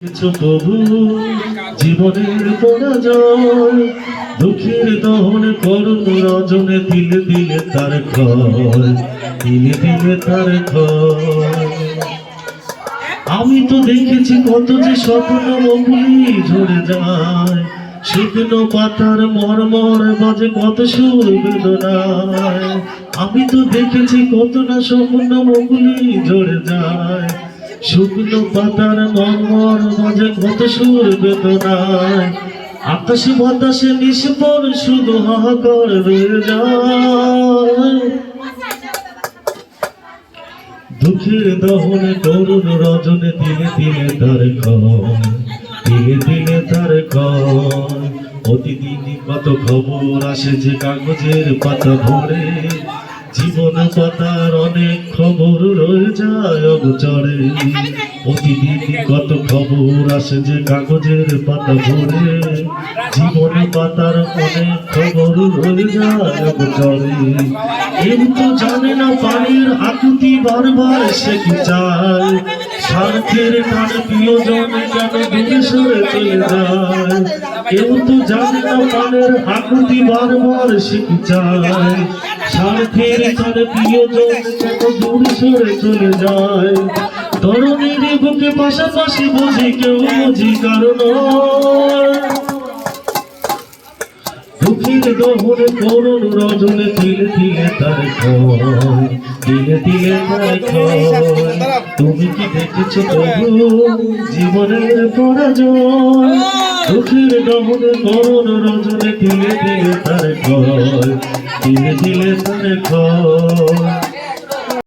প্রভু জীবনের পরাজয়, দুঃখের দহন করুণ রজনে দিলে দিলে তার ক্ষয়, দিলে দিলে তার ক্ষয়। আমি তো দেখেছি কত যে স্বপ্ন মগুলি ঝরে যায়, শুকনো পাতার মরমর বাজে কত সুর বেদনায়। আমি তো দেখেছি কত না স্বপ্ন মগুলি ঝরে যায়, শুকনো পাতার মরমর বাজে কত সুর বেদনায়। আকাশে বাতাসে নিষ্পর শুধু হাহাকার রয়ে যায়, দুঃখের দহনে করুণ রজনে দিলে দিলে তার ক্ষয়, দিলে দিলে তার ক্ষয়। প্রতিদিন কত খবর আসে যে কাগজের পাতা ভরে, জীবন পাতার অনেক খবর রয়ে যায় অগোচরে। প্রতিদিন কত খবর আসে যে কাগজের পাতা ভরে, জীবন পাতার অনেক খবর রয়ে যায় অগোচরে। কিন্তু জানে না পানির আকুতি বারবার সে কি চায়, স্বার্থের টান প্রিয়জন কেন দূরে সরে চলে যায়। কেউ তো জানে না পানির আকুতি বারবার সে কি চায়, স্বার্থের টান প্রিয়জন কেন দূরে সরে চলে যায়। তরুণীর বুকে পাশাপাশি বুঝি কেউ বুঝি কারণ, দুঃখের দহনে করুণ রজনে দিলে দিলে তার ক্ষয়, দিলে দিলে তার ক্ষয়। তুমি কি দেখেছো প্রভু জীবনের পরাজয়, দুঃখের দহনে করুণ রজনে দিলে দিলে তার ক্ষয়, দিলে দিলে তার ক্ষয়।